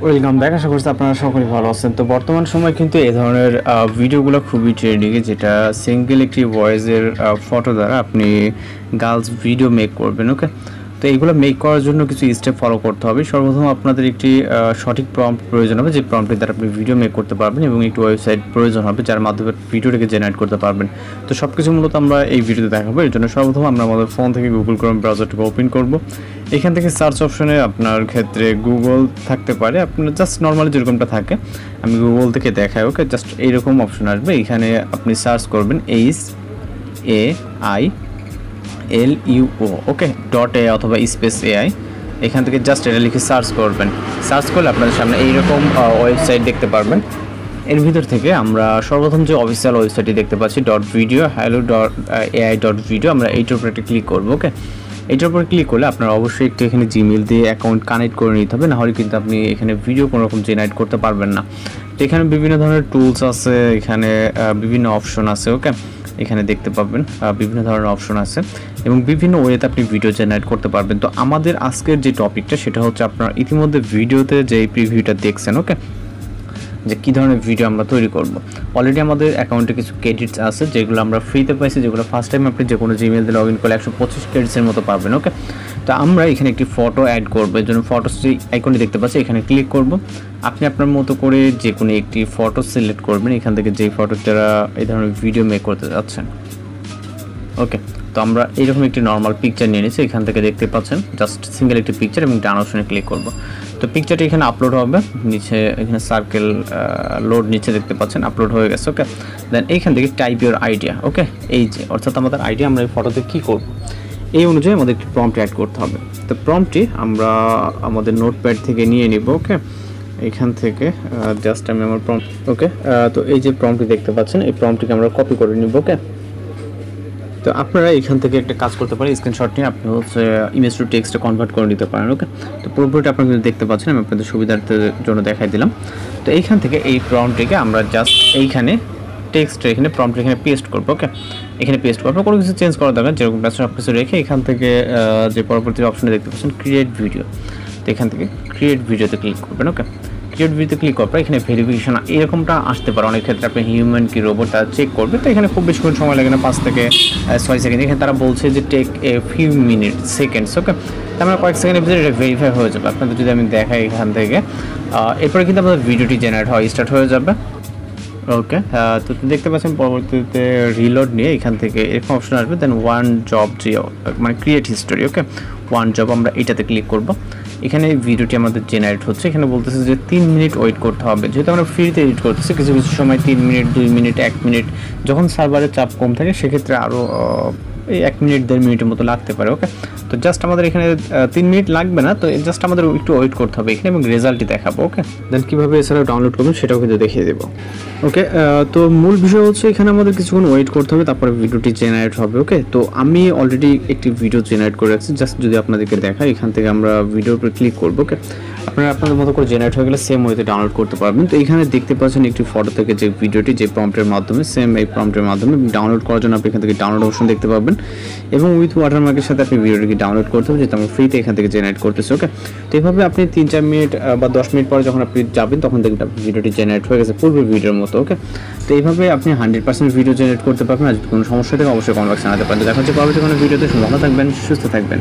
Welcome back. আশা করছি আপনারা সকলেই ভালো আছেন। তো বর্তমান সময় কিন্তু এই ধরনের ভিডিওগুলো খুবই ট্রেন্ডিং, যেটা সিঙ্গেল একটি ভয়েসের ফটো দ্বারা আপনি গার্লস ভিডিও মেক করবেন। ওকে, তো এইগুলো মেক করার জন্য কিছু স্টেপ ফলো করতে হবে। সর্বপ্রথম আপনাদের একটি সঠিক প্রম্পট প্রয়োজন হবে, যে প্রম্পটের দ্বারা আপনি ভিডিও মেক করতে পারবেন, এবং একটি ওয়েবসাইট প্রয়োজন হবে যার মাধ্যমে ভিডিওটাকে জেনারেট করতে পারবেন। তো সব কিছু মূলত আমরা এই ভিডিওতে দেখাবো। এর জন্য সর্বপ্রথম আমরা আমাদের ফোন থেকে গুগল ক্রোম ব্রাউজারটাকে ওপেন করব। এখান থেকে সার্চ অপশনে আপনার ক্ষেত্রে গুগল থাকতে পারে, আপনার জাস্ট নর্মালি যেরকমটা থাকে আমি গুগল থেকে দেখাই। ওকে, জাস্ট এইরকম অপশন আসবে, এখানে আপনি সার্চ করবেন HAILUO, ওকে, .a অথবা স্পেস AI। এখান থেকে জাস্ট এটা লিখে সার্চ করবেন। সার্চ করলে আপনাদের সামনে এইরকম ওয়েবসাইট দেখতে পারবেন। এর ভিতর থেকে আমরা সর্বপ্রথম যে অফিসিয়াল ওয়েবসাইটটি দেখতে পাচ্ছি .video hello.ai.video, আমরা এইটার উপর একটা ক্লিক করবো। ওকে, এইটার উপর ক্লিক করলে আপনার অবশ্যই একটু এখানে জিমেল দিয়ে অ্যাকাউন্ট কানেক্ট করে নিতে হবে, নাহলে কিন্তু আপনি এখানে ভিডিও কোনো রকম জেনারেট করতে পারবেন না। তো এখানে বিভিন্ন ধরনের টুলস আছে, এখানে বিভিন্ন অপশন আছে। ওকে, এখানে দেখতে পাবেন বিভিন্ন ধরনের অপশন আছে এবং বিভিন্ন ওয়েতে আপনি ভিডিও জেনারেট করতে পারবেন। তো আমাদের আজকের যে টপিকটা সেটা হচ্ছে আপনারা ইতিমধ্যে ভিডিওতে যে প্রিভিউটা দেখছেন, ওকে, যে কী ধরনের ভিডিও আমরা তৈরি করব। অলরেডি আমাদের অ্যাকাউন্টে কিছু ক্রেডিটস আছে যেগুলো আমরা ফ্রিতে পাইছি, যেগুলো ফার্স্ট টাইম আপনি যে কোনো জিমেল দিয়ে লগ ইন করলে 125 ক্রেডিটসের মতো পাবেন। ওকে, তো আমরা এখানে একটি ফটো অ্যাড করবো। এর জন্য ফটোস যে আইকনটি দেখতে পাচ্ছি এখানে ক্লিক করব। আপনি আপনার মতো করে যে কোনো একটি ফটো সিলেক্ট করবেন এখান থেকে, যেই ফটোটা এই ধরনের ভিডিও মেক করতে যাচ্ছেন। ওকে, তো আমরা এইরকম একটি নর্মাল পিকচার নিয়ে নিচ্ছি। এখান থেকে দেখতে পাচ্ছেন জাস্ট সিঙ্গেল একটি পিকচার, এবং ডান অপশনে ক্লিক করব। তো পিকচারটি এখানে আপলোড হবে, নিচে এখানে সার্কেল লোড নিচে দেখতে পাচ্ছেন আপলোড হয়ে গেছে। ওকে, দেন এইখান থেকে টাইপ ইউর আইডিয়া। ওকে, এই যে অর্থাৎ আমাদের আইডিয়া, আমরা এই ফটোতে কী করব এই অনুযায়ী আমাদের একটি প্রম্পট অ্যাড করতে হবে। তো প্রম্পটটি আমরা আমাদের নোটপ্যাড থেকে নিয়ে নিব। ওকে, এখান থেকে জাস্ট আমি আমার প্রম্পট, ওকে, তো এই যে প্রম্পটটি দেখতে পাচ্ছেন এই প্রম্পটটিকে আমরা কপি করে নিব। ওকে, তো আপনারা এখান থেকে একটা কাজ করতে পারেন, স্ক্রিনশট নিয়ে আপনি হচ্ছে ইমেজ টু টেক্সটে কনভার্ট করে নিতে পারেন। ওকে, তো পুরোপুরিটা আপনারা কিন্তু দেখতে পাচ্ছেন, আমি আপনাদের সুবিধার্থের জন্য দেখাই দিলাম। তো এইখান থেকে এই প্রম্পটটিকে আমরা জাস্ট এইখানে টেক্সটে এখানে প্রম্পট এখানে পেস্ট করবো। ওকে, এখানে পেস্ট করবো, কোনো কিছু চেঞ্জ করার দরকার, যেরকম সব কিছু রেখে এখান থেকে যে পরবর্তী অপশনে দেখতে পাচ্ছেন ক্রিয়েট ভিডিও, তো এখান থেকে ক্রিয়েট ভিডিওতে ক্লিক করবেন। ওকে, ক্রিয়েট ভিডিওতে ক্লিক করার পর এখানে ভেরিফিকেশন এরকমটা আসতে পারে, অনেক ক্ষেত্রে আপনি হিউম্যান কি রোবট তারা চেক করবে। তো এখানে খুব বেশি করে সময় লাগে না, 5 থেকে 6 সেকেন্ড। এখানে তারা বলছে যে take a few minute seconds. Okay, তো আমরা কয়েক সেকেন্ডের ভিতরে এটা ভেরিফাই হয়ে যাবে। আপনাদের যদি আমি দেখাই এখান থেকে, এরপরে কিন্তু আমাদের ভিডিওটি জেনারেট হয় স্টার্ট হয়ে যাবে। ওকে, তো দেখতে পাচ্ছেন পরবর্তীতে রিলোড নিয়ে এখান থেকে এরকম অপশন আসবে, দেন ওয়ান জব যে মানে ক্রিয়েট হিস্টোরি। ওকে, ওয়ান জব আমরা এটাতে ক্লিক করব। এখানে ভিডিওটি আমাদের জেনারেট হচ্ছে, এখানে বলতেছে যে 3 মিনিট ওয়েট করতে হবে। যেহেতু আমরা ফ্রিতে এডিট করতেছি, কিছু কিছু সময় 3 মিনিট, 2 মিনিট, 1 মিনিট, যখন সার্ভারের চাপ কম থাকে সেক্ষেত্রে আরও এই 1 মিনিট 1.5 মিনিটের মতো লাগতে পারে। ওকে, তো জাস্ট আমাদের এখানে 3 মিনিট লাগবে না, তো জাস্ট আমাদের একটু ওয়েট করতে হবে এখানে, এবং রেজাল্টটি দেখাবো। ওকে, দেন কীভাবে এছাড়াও ডাউনলোড করবেন সেটাও কিন্তু দেখিয়ে দেবো। ওকে, তো মূল বিষয় হচ্ছে এখানে আমাদের কিছুক্ষণ ওয়েট করতে হবে, তারপরে ভিডিওটি জেনারেট হবে। ওকে, তো আমি অলরেডি একটি ভিডিও জেনারেট করে রাখছি, জাস্ট যদি আপনাদেরকে দেখাই এখান থেকে আমরা ভিডিওর উপর ক্লিক করবো। ওকে, আপনারা আপনাদের মতো করে জেনারেট হয়ে গেলে সেম ওয়েতে ডাউনলোড করতে পারবেন। তো এখানে দেখতে পাচ্ছেন একটি ফটো থেকে যে ভিডিওটি, যে প্রম্পটের মাধ্যমে, সেম এই প্রম্পটের মাধ্যমে ডাউনলোড করার জন্য আপনি এখান থেকে ডাউনলোড অপশন দেখতে পাবেন, এবং উইথ ওয়াটারমার্কের সাথে আপনি ভিডিওটিকে ডাউনলোড করতে হবে, যেহেতু আমরা ফ্রিতে এখান থেকে জেনারেট করতেছি। ওকে, তো এইভাবে আপনি 3-4 মিনিট বা 10 মিনিট পরে যখন আপনি যাবেন তখন দেখবেন আপনি ভিডিওটি জেনারেট হয়ে গেছে পূর্বের ভিডিওর মতো। ওকে, তো এইভাবে আপনি 100% ভিডিও জেনারেট করতে পারবেন। আর যদি কোনো সমস্যা থাকে অবশ্যই কমেন্ট বক্সে জানাতে পারেন। দেখা হচ্ছে পরবর্তী কোনো ভিডিওতে। ভালো থাকবেন, সুস্থ থাকবেন।